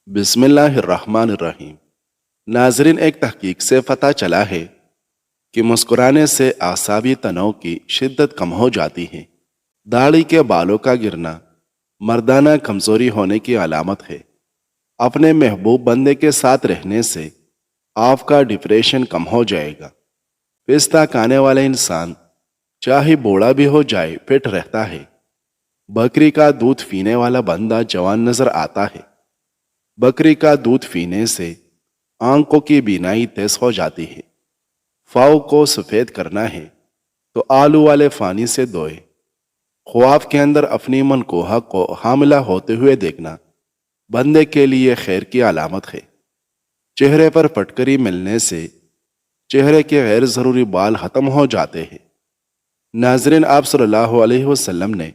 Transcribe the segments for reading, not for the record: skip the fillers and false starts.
بسم اللہ الرحمن الرحیم۔ ناظرین، ایک تحقیق سے پتہ چلا ہے کہ مسکرانے سے اعصابی تناؤ کی شدت کم ہو جاتی ہے۔ داڑھی کے بالوں کا گرنا مردانہ کمزوری ہونے کی علامت ہے۔ اپنے محبوب بندے کے ساتھ رہنے سے آپ کا ڈپریشن کم ہو جائے گا۔ پستہ کھانے والا انسان چاہے بوڑھا بھی ہو جائے فٹ رہتا ہے۔ بکری کا دودھ پینے والا بندہ جوان نظر آتا ہے۔ بکری کا دودھ پینے سے آنکھوں کی بینائی تیز ہو جاتی ہے۔ فاؤ کو سفید کرنا ہے تو آلو والے پانی سے دھوئے۔ خواب کے اندر اپنی منکوحہ کو حاملہ ہوتے ہوئے دیکھنا بندے کے لیے خیر کی علامت ہے۔ چہرے پر پٹکری ملنے سے چہرے کے غیر ضروری بال ختم ہو جاتے ہیں۔ ناظرین، آپ صلی اللہ علیہ وسلم نے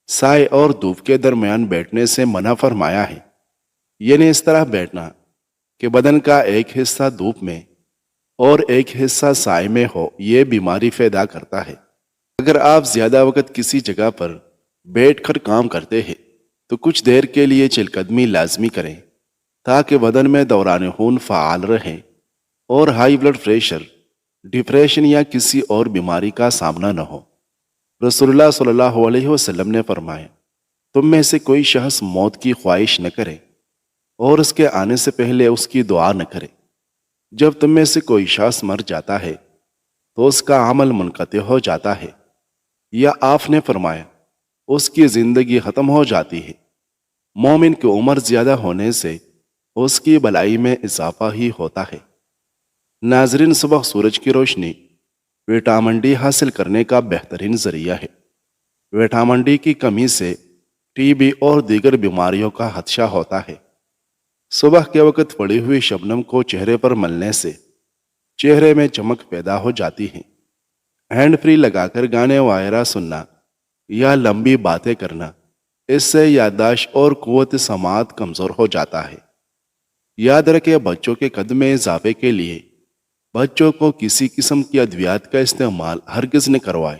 سائے اور دھوپ کے درمیان بیٹھنے سے منع فرمایا ہے، یعنی اس طرح بیٹھنا کہ بدن کا ایک حصہ دھوپ میں اور ایک حصہ سائے میں ہو۔ یہ بیماری پیدا کرتا ہے۔ اگر آپ زیادہ وقت کسی جگہ پر بیٹھ کر کام کرتے ہیں تو کچھ دیر کے لیے چل قدمی لازمی کریں تاکہ بدن میں دوران خون فعال رہے اور ہائی بلڈ پریشر، ڈپریشن یا کسی اور بیماری کا سامنا نہ ہو۔ رسول اللہ صلی اللہ علیہ وسلم نے فرمایا، تم میں سے کوئی شخص موت کی خواہش نہ کرے اور اس کے آنے سے پہلے اس کی دعا نہ کرے۔ جب تم میں سے کوئی شخص مر جاتا ہے تو اس کا عمل منقطع ہو جاتا ہے، یا آپ نے فرمایا اس کی زندگی ختم ہو جاتی ہے۔ مومن کی عمر زیادہ ہونے سے اس کی بلائی میں اضافہ ہی ہوتا ہے۔ ناظرین، صبح سورج کی روشنی وٹامن ڈی حاصل کرنے کا بہترین ذریعہ ہے۔ وٹامن ڈی کی کمی سے ٹی بی اور دیگر بیماریوں کا خدشہ ہوتا ہے۔ صبح کے وقت پڑی ہوئی شبنم کو چہرے پر ملنے سے چہرے میں چمک پیدا ہو جاتی ہے۔ ہینڈ فری لگا کر گانے وغیرہ سننا یا لمبی باتیں کرنا، اس سے یادداشت اور قوت سماعت کمزور ہو جاتا ہے۔ یاد رکھیں، بچوں کے قد میں اضافے کے لیے بچوں کو کسی قسم کی ادویات کا استعمال ہرگز نہ کروائے،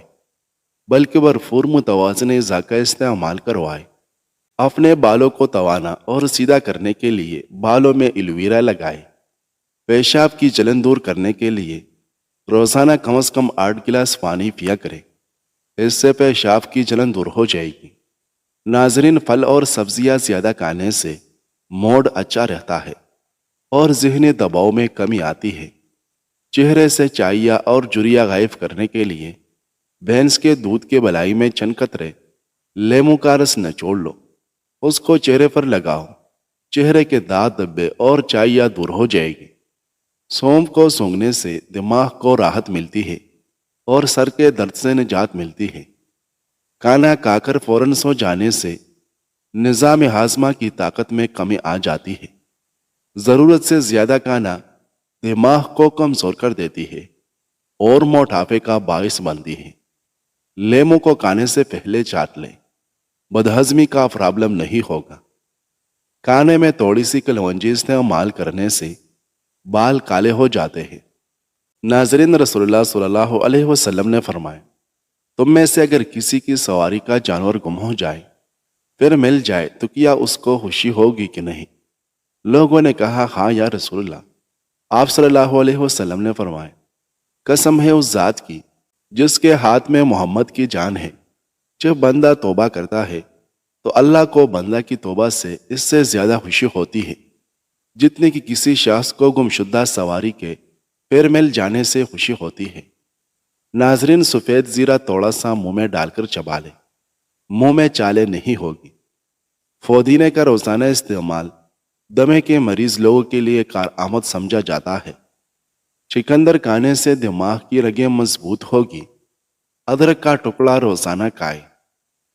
بلکہ بھرپور متوازن غذا کا استعمال کروائے۔ اپنے بالوں کو توانا اور سیدھا کرنے کے لیے بالوں میں ایلوویرا لگائے۔ پیشاب کی جلن دور کرنے کے لیے روزانہ کم از کم 8 گلاس پانی پیا کریں، اس سے پیشاب کی جلن دور ہو جائے گی۔ ناظرین، پھل اور سبزیاں زیادہ کھانے سے موڈ اچھا رہتا ہے اور ذہنی دباؤ میں کمی آتی ہے۔ چہرے سے چائیا اور جریا غائب کرنے کے لیے بھینس کے دودھ کے بلائی میں چند قطرے لیموں کا رس نچوڑ لو، اس کو چہرے پر لگاؤ۔ چہرے کے داغ دبے اور چائیا دور ہو جائے گی۔ سونف کو سونگھنے سے دماغ کو راحت ملتی ہے اور سر کے درد سے نجات ملتی ہے۔ کھانا کھا کر فوراً سو جانے سے نظام ہاضمہ کی طاقت میں کمی آ جاتی ہے۔ ضرورت سے زیادہ کھانا دماغ کو کمزور کر دیتی ہے اور موٹاپے کا باعث بنتی ہے۔ لیموں کو کھانے سے پہلے چاٹ لیں، بدہضمی کا پرابلم نہیں ہوگا۔ کھانے میں تھوڑی سی کلونجی استعمال کرنے سے بال کالے ہو جاتے ہیں۔ ناظرین، رسول اللہ صلی اللہ علیہ وسلم نے فرمایا، تم میں سے اگر کسی کی سواری کا جانور گم ہو جائے پھر مل جائے تو کیا اس کو خوشی ہوگی کہ نہیں؟ لوگوں نے کہا، ہاں یا رسول اللہ۔ آپ صلی اللہ علیہ وسلم نے فرمایا، قسم ہے اس ذات کی جس کے ہاتھ میں محمد کی جان ہے، جب بندہ توبہ کرتا ہے تو اللہ کو بندہ کی توبہ سے اس سے زیادہ خوشی ہوتی ہے جتنی کہ کسی شخص کو گمشدہ سواری کے پیر مل جانے سے خوشی ہوتی ہے۔ ناظرین، سفید زیرہ تھوڑا سا منہ میں ڈال کر چبا لیں، منہ میں چالے نہیں ہوگی۔ پودینے کا روزانہ استعمال دمے کے مریض لوگوں کے لیے کارآمد سمجھا جاتا ہے۔ چقندر کھانے سے دماغ کی رگیں مضبوط ہوگی۔ ادرک کا ٹکڑا روزانہ کھائے،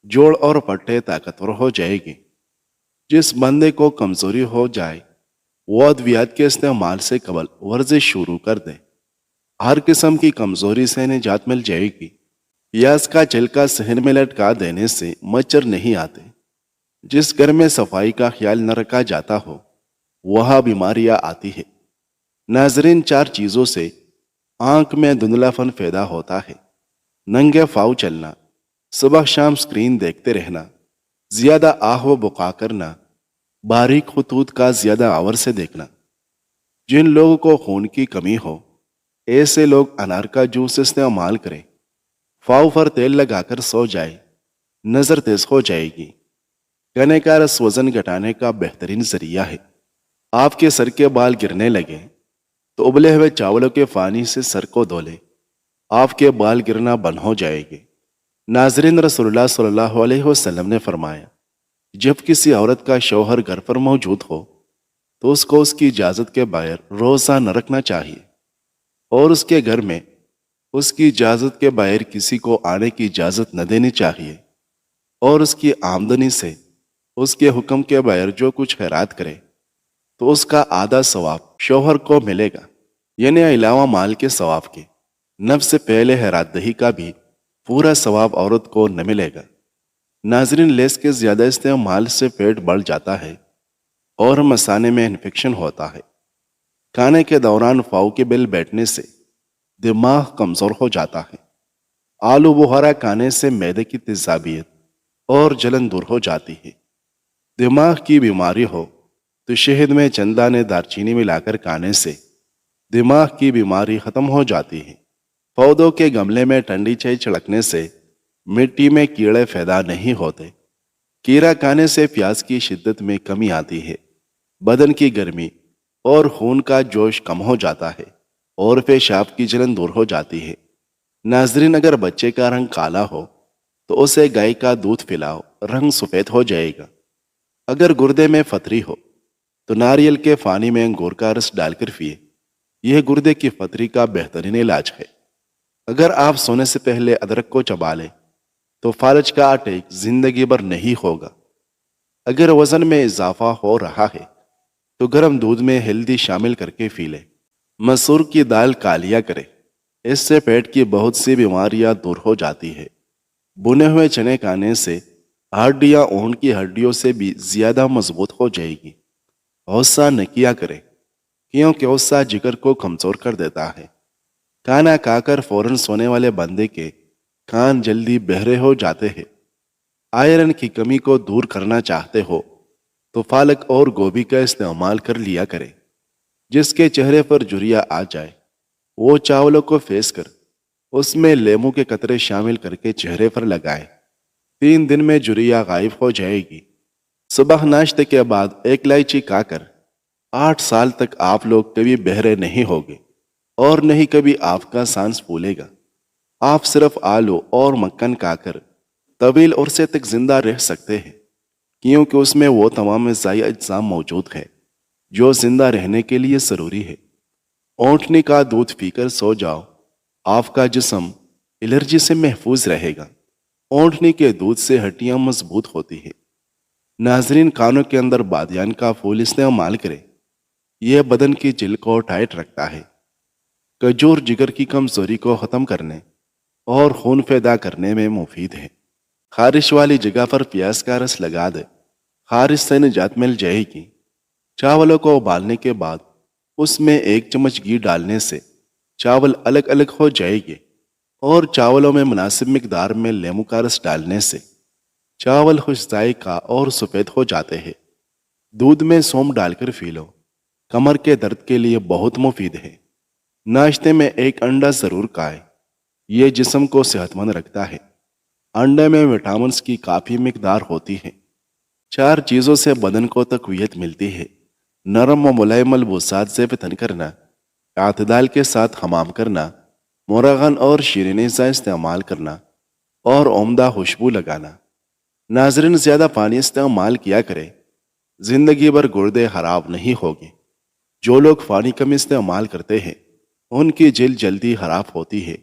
جوڑ اور پٹھے طاقتور ہو جائے گی۔ جس بندے کو کمزوری ہو جائے وہ ادویات کے استعمال سے قبل ورزش شروع کر دے، ہر قسم کی کمزوری سے نجات مل جائے گی۔ پیاز کا چھلکا صحن میں لٹکا دینے سے مچھر نہیں آتے۔ جس گھر میں صفائی کا خیال نہ رکھا جاتا ہو وہاں بیماریاں آتی ہے۔ ناظرین، 4 چیزوں سے آنکھ میں دھندلا پن پیدا ہوتا ہے: ننگے پاؤں چلنا، صبح شام سکرین دیکھتے رہنا، زیادہ آہ و بقا کرنا، باریک خطوط کا زیادہ آور سے دیکھنا۔ جن لوگوں کو خون کی کمی ہو ایسے لوگ انار کا جوس استعمال کریں۔ پاؤں پر تیل لگا کر سو جائے، نظر تیز ہو جائے گی۔ گنے کا رس وزن گھٹانے کا بہترین ذریعہ ہے۔ آپ کے سر کے بال گرنے لگے تو ابلے ہوئے چاولوں کے پانی سے سر کو دھو لیں، آپ کے بال گرنا بند ہو جائے گے۔ ناظرین، رسول اللہ صلی اللہ علیہ وسلم نے فرمایا، جب کسی عورت کا شوہر گھر پر موجود ہو تو اس کو اس کی اجازت کے بغیر روزہ نہ رکھنا چاہیے، اور اس کے گھر میں اس کی اجازت کے بغیر کسی کو آنے کی اجازت نہ دینی چاہیے، اور اس کی آمدنی سے اس کے حکم کے بغیر جو کچھ خیرات کرے تو اس کا آدھا ثواب شوہر کو ملے گا، یعنی علاوہ مال کے ثواب کے۔ نفس سے پہلے خیرات دہی کا بھی پورا ثواب عورت کو نہ ملے گا۔ ناظرین، لیس کے زیادہ استعمال سے پیٹ بڑھ جاتا ہے اور مثانے میں انفیکشن ہوتا ہے۔ کھانے کے دوران فاؤ کے بل بیٹھنے سے دماغ کمزور ہو جاتا ہے۔ آلو بخارا کھانے سے معدے کی تیزابیت اور جلن دور ہو جاتی ہے۔ دماغ کی بیماری ہو تو شہد میں چند دانے دارچینی ملا کر کھانے سے دماغ کی بیماری ختم ہو جاتی ہے۔ پودوں کے گملے میں ٹھنڈی چائے چھڑکنے سے مٹی میں کیڑے پیدا نہیں ہوتے۔ کیڑا کھانے سے پیاس کی شدت میں کمی آتی ہے، بدن کی گرمی اور خون کا جوش کم ہو جاتا ہے، اور پیشاب کی جلن دور ہو جاتی ہے۔ ناظرین، اگر بچے کا رنگ کالا ہو تو اسے گائے کا دودھ پلاؤ، رنگ سفید ہو جائے گا۔ اگر گردے میں پتھری ہو تو ناریل کے پانی میں انگور کا رس ڈال کر پیے، یہ گردے کی پتھری کا بہترین علاج ہے۔ اگر آپ سونے سے پہلے ادرک کو چبا لیں تو فالج کا اٹیک زندگی بھر نہیں ہوگا۔ اگر وزن میں اضافہ ہو رہا ہے تو گرم دودھ میں ہلدی شامل کر کے پی لیں۔ مسور کی دال کالیا کریں، اس سے پیٹ کی بہت سی بیماریاں دور ہو جاتی ہے۔ بنے ہوئے چنے کھانے سے ہڈیاں اونٹ کی ہڈیوں سے بھی زیادہ مضبوط ہو جائے گی۔ غصہ نہ کیا کریں، کیونکہ غصہ جگر کو کمزور کر دیتا ہے۔ کھانا کھا کر فوراً سونے والے بندے کے کان جلدی بہرے ہو جاتے ہیں۔ آئرن کی کمی کو دور کرنا چاہتے ہو تو پالک اور گوبھی کا استعمال کر لیا کریں۔ جس کے چہرے پر جھریاں آ جائے وہ چاولوں کو پھیس کر اس میں لیموں کے قطرے شامل کر کے چہرے پر لگائے، 3 دن میں جھریاں غائب ہو جائے گی۔ صبح ناشتے کے بعد ایک الائچی کھا کر 8 سال تک آپ لوگ کبھی بہرے نہیں ہوگے، اور نہیں کبھی آپ کا سانس پھولے گا۔ آپ صرف آلو اور مکھن کھا کر طویل عرصے تک زندہ رہ سکتے ہیں، کیونکہ اس میں وہ تمام غذائی اجزاء موجود ہے جو زندہ رہنے کے لیے ضروری ہے۔ اونٹنی کا دودھ پی کر سو جاؤ، آپ کا جسم الرجی سے محفوظ رہے گا۔ اونٹنی کے دودھ سے ہڈیاں مضبوط ہوتی ہیں۔ ناظرین، کانوں کے اندر بادیان کا پھول استعمال کریں، یہ بدن کی جلد کو ٹائٹ رکھتا ہے۔ کھجور جگر کی کمزوری کو ختم کرنے اور خون پیدا کرنے میں مفید ہے۔ خارش والی جگہ پر پیاز کا رس لگا دے، خارش سے نجات مل جائے گی۔ چاولوں کو ابالنے کے بعد اس میں 1 چمچ گھی ڈالنے سے چاول الگ الگ ہو جائے گے، اور چاولوں میں مناسب مقدار میں لیموں کا رس ڈالنے سے چاول خوش ذائقہ اور سفید ہو جاتے ہیں۔ دودھ میں سونف ڈال کر پی لو، کمر کے درد کے لیے بہت مفید ہے۔ ناشتے میں 1 انڈا ضرور کھائیں، یہ جسم کو صحت مند رکھتا ہے۔ انڈے میں وٹامنز کی کافی مقدار ہوتی ہے۔ 4 چیزوں سے بدن کو تقویت ملتی ہے: نرم و ملائم ملبوسات سے فتن کرنا، اعتدال کے ساتھ حمام کرنا، مرغن اور شیرینی کا استعمال کرنا، اور عمدہ خوشبو لگانا۔ ناظرین، زیادہ پانی استعمال کیا کریں، زندگی بھر گردے خراب نہیں ہوگے۔ جو لوگ پانی کم استعمال کرتے ہیں ان کی جلد جلدی خراب ہوتی ہے۔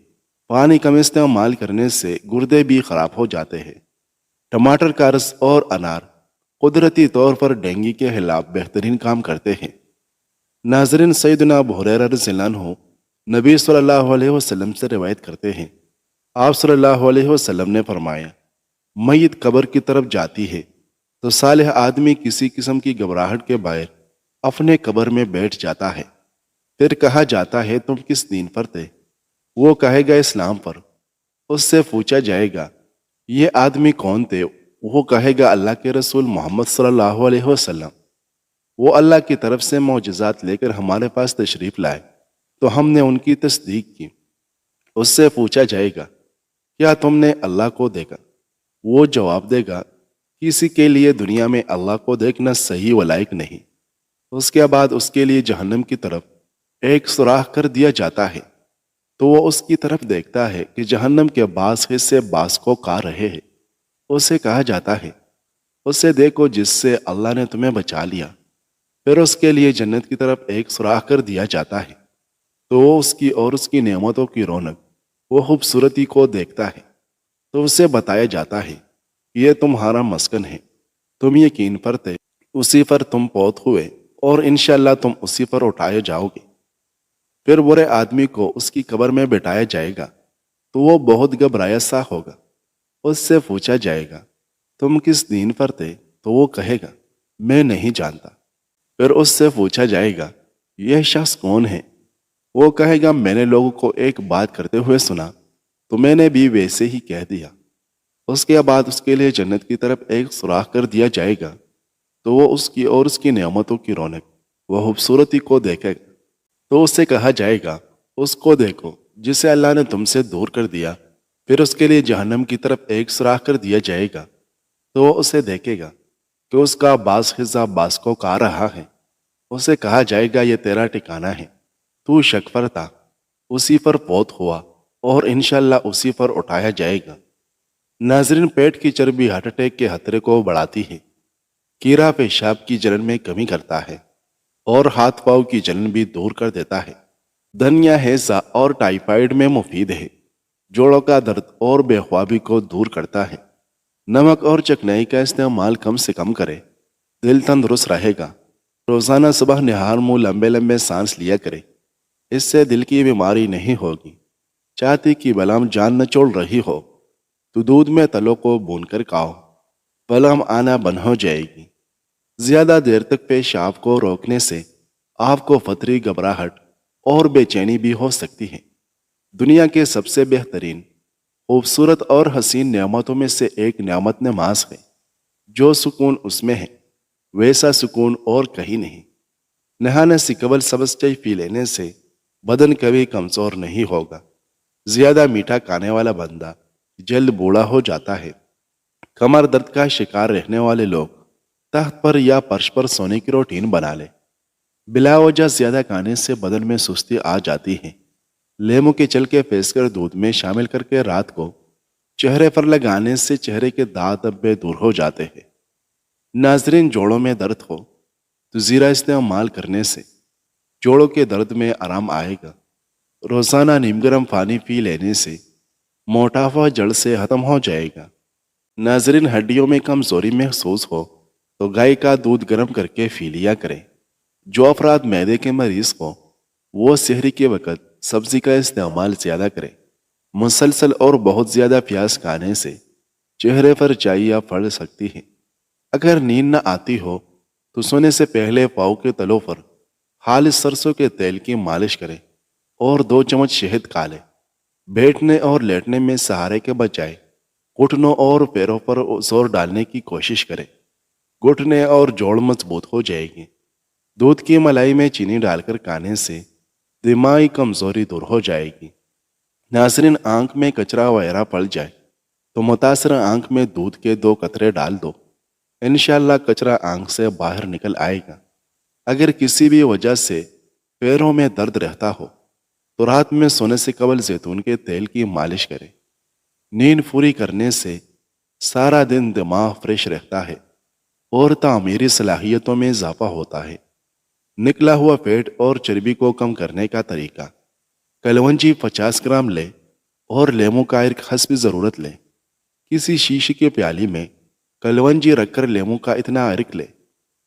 پانی کم استعمال کرنے سے گردے بھی خراب ہو جاتے ہیں۔ ٹماٹر کا رس اور انار قدرتی طور پر ڈینگی کے خلاف بہترین کام کرتے ہیں۔ ناظرین، سیدنا ابو ہریرہ رضی اللہ عنہ نبی صلی اللہ علیہ وسلم سے روایت کرتے ہیں، آپ صلی اللہ علیہ وسلم نے فرمایا، میت قبر کی طرف جاتی ہے تو صالح آدمی کسی قسم کی گھبراہٹ کے بغیر اپنے قبر میں بیٹھ جاتا ہے۔ پھر کہا جاتا ہے، تم کس دین پر تھے؟ وہ کہے گا، اسلام پر۔ اس سے پوچھا جائے گا، یہ آدمی کون تھے؟ وہ کہے گا، اللہ کے رسول محمد صلی اللہ علیہ وسلم۔ وہ اللہ کی طرف سے معجزات لے کر ہمارے پاس تشریف لائے تو ہم نے ان کی تصدیق کی۔ اس سے پوچھا جائے گا کیا تم نے اللہ کو دیکھا؟ وہ جواب دے گا کسی کے لیے دنیا میں اللہ کو دیکھنا صحیح و لائق نہیں۔ اس کے بعد اس کے لیے جہنم کی طرف ایک سوراخ کر دیا جاتا ہے تو وہ اس کی طرف دیکھتا ہے کہ جہنم کے بعض حصے بعض کو کاٹ رہے ہیں۔ اسے کہا جاتا ہے اسے دیکھو جس سے اللہ نے تمہیں بچا لیا۔ پھر اس کے لیے جنت کی طرف ایک سوراخ کر دیا جاتا ہے تو وہ اس کی اور اس کی نعمتوں کی رونق وہ خوبصورتی کو دیکھتا ہے تو اسے بتایا جاتا ہے کہ یہ تمہارا مسکن ہے، تم یقین پر تھے، اسی پر تم پود ہوئے اور انشاءاللہ تم اسی پر اٹھائے جاؤ گے۔ پھر برے آدمی کو اس کی قبر میں بٹھایا جائے گا تو وہ بہت گھبرایا سا ہوگا۔ اس سے پوچھا جائے گا تم کس دین پر تھے تو وہ کہے گا میں نہیں جانتا۔ پھر اس سے پوچھا جائے گا یہ شخص کون ہے؟ وہ کہے گا میں نے لوگوں کو ایک بات کرتے ہوئے سنا تو میں نے بھی ویسے ہی کہہ دیا۔ اس کے بعد اس کے لیے جنت کی طرف ایک سوراخ کر دیا جائے گا تو وہ اس کی اور اس کی نعمتوں کی رونق وہ خوبصورتی کو دیکھے گا تو اس سے کہا جائے گا اس کو دیکھو جسے اللہ نے تم سے دور کر دیا۔ پھر اس کے لیے جہنم کی طرف ایک سوراخ کر دیا جائے گا تو وہ اسے دیکھے گا کہ اس کا بعض حصہ بعض کو کھا رہا ہے۔ اسے کہا جائے گا یہ تیرا ٹھکانہ ہے، تو شک پر تھا، اسی پر پود ہوا اور انشاءاللہ اسی پر اٹھایا جائے گا۔ ناظرین، پیٹ کی چربی ہارٹ اٹیک کے خطرے کو بڑھاتی ہے، کیڑا پیشاب کی جلن میں کمی کرتا ہے اور ہاتھ پاؤں کی جلن بھی دور کر دیتا ہے۔ دھنیا ہیضہ اور ٹائیفائیڈ میں مفید ہے، جوڑوں کا درد اور بے خوابی کو دور کرتا ہے۔ نمک اور چکنائی کا استعمال کم سے کم کرے، دل تندرست رہے گا۔ روزانہ صبح نہار منہ لمبے لمبے سانس لیا کرے، اس سے دل کی بیماری نہیں ہوگی۔ چاہتی کی بلغم جان نہ چوڑ رہی ہو تو دودھ میں تلوں کو بھون کر کھاؤ، بلغم آنا بند ہو جائے گی۔ زیادہ دیر تک پیشاب کو روکنے سے آپ کو پتھری، گھبراہٹ اور بے چینی بھی ہو سکتی ہے۔ دنیا کے سب سے بہترین، خوبصورت اور حسین نعمتوں میں سے ایک نعمت نماز ہے۔ جو سکون اس میں ہے ویسا سکون اور کہیں نہیں۔ نہانے سے قبل سبز چائے پی لینے سے بدن کبھی کمزور نہیں ہوگا۔ زیادہ میٹھا کھانے والا بندہ جلد بوڑھا ہو جاتا ہے۔ کمر درد کا شکار رہنے والے لوگ تخت پر یا فرش پر سونے کی روٹین بنا لیں۔ بلا وجہ زیادہ کھانے سے بدن میں سستی آ جاتی ہے۔ لیموں کے چھل کے پیس کر دودھ میں شامل کر کے رات کو چہرے پر لگانے سے چہرے کے داغ دھبے دور ہو جاتے ہیں۔ ناظرین، جوڑوں میں درد ہو تو زیرہ استعمال کرنے سے جوڑوں کے درد میں آرام آئے گا۔ روزانہ نیم گرم پانی پی لینے سے موٹاپا جڑ سے ختم ہو جائے گا۔ ناظرین، ہڈیوں میں کمزوری محسوس ہو تو گائے کا دودھ گرم کر کے پی لیا کریں۔ جو افراد معدے کے مریض ہو وہ سحری کے وقت سبزی کا استعمال زیادہ کریں۔ مسلسل اور بہت زیادہ پیاز کھانے سے چہرے پر چائیاں پڑ سکتی ہیں۔ اگر نیند نہ آتی ہو تو سونے سے پہلے پاؤں کے تلوں پر خالص سرسوں کے تیل کی مالش کریں اور 2 چمچ شہد کھا لیں۔ بیٹھنے اور لیٹنے میں سہارے کے بجائے گھٹنوں اور پیروں پر زور ڈالنے کی کوشش کریں۔ گھٹنے اور جوڑ مضبوط ہو جائے گی۔ دودھ کی ملائی میں چینی ڈال کر کھانے سے دماغی کمزوری دور ہو جائے گی۔ ناظرین، آنکھ میں کچرا وغیرہ پڑ جائے تو متاثرہ آنکھ میں دودھ کے 2 قطرے ڈال دو، انشاءاللہ کچرا آنکھ سے باہر نکل آئے گا۔ اگر کسی بھی وجہ سے پیروں میں درد رہتا ہو تو رات میں سونے سے قبل زیتون کے تیل کی مالش کریں۔ نیند پوری کرنے سے سارا دن دماغ فریش رہتا ہے اور تعمیری صلاحیتوں میں اضافہ ہوتا ہے۔ نکلا ہوا پیٹ اور چربی کو کم کرنے کا طریقہ: کلونجی 50 گرام لے اور لیموں کا عرق حسب ضرورت لیں۔ کسی شیشے کے پیالی میں کلونجی رکھ کر لیموں کا اتنا عرق لے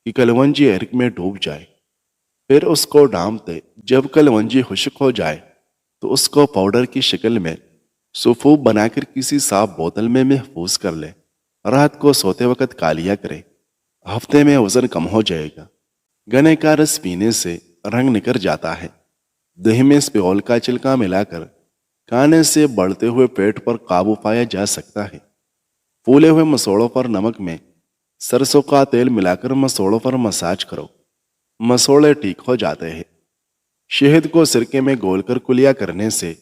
کہ کلونجی عرق میں ڈوب جائے، پھر اس کو ڈانپ دے۔ جب کلونجی خشک ہو جائے تو اس کو پاؤڈر کی شکل میں سفوف بنا کر کسی صاف بوتل میں محفوظ کر لے۔ رات کو سوتے وقت کھا لیا کرے، ہفتے میں وزن کم ہو جائے گا۔ گنے کا رس پینے سے رنگ نکل جاتا ہے۔ دہی میں اسپیول کا چھلکا ملا کر کھانے سے بڑھتے ہوئے پیٹ پر قابو پایا جا سکتا ہے۔ پھولے ہوئے مسوڑوں پر نمک میں سرسوں کا تیل ملا کر مسوڑوں پر مساج کرو، مسوڑے ٹھیک ہو جاتے ہیں۔ شہد کو سرکے میں گول کر کلیا کرنے سے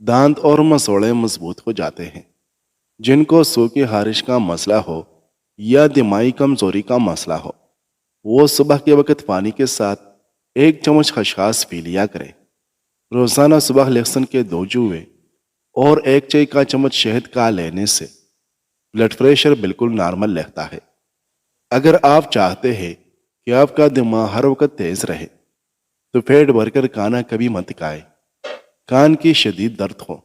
دانت اور مسوڑے مضبوط ہو جاتے ہیں۔ جن کو سوکھی خارش کا مسئلہ ہو یا دماغی کمزوری کا مسئلہ ہو، وہ صبح کے وقت پانی کے ساتھ 1 چمچ خشخاش پی لیا کریں۔ روزانہ صبح لہسن کے 2 جوے اور 1 چائے کا چمچ شہد کا لینے سے بلڈ پریشر بالکل نارمل رہتا ہے۔ اگر آپ چاہتے ہیں کہ آپ کا دماغ ہر وقت تیز رہے تو پیٹ بھر کر کھانا کبھی مت کھائیں۔ کان کی شدید درد ہو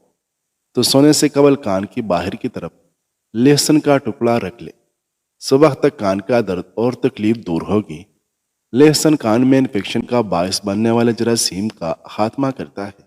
تو سونے سے قبل کان کی باہر کی طرف لہسن کا ٹکڑا رکھ لے۔ صبح تک کان کا درد اور تکلیف دور ہوگی۔ لہسن کان میں انفیکشن کا باعث بننے والے جراثیم کا خاتمہ کرتا ہے۔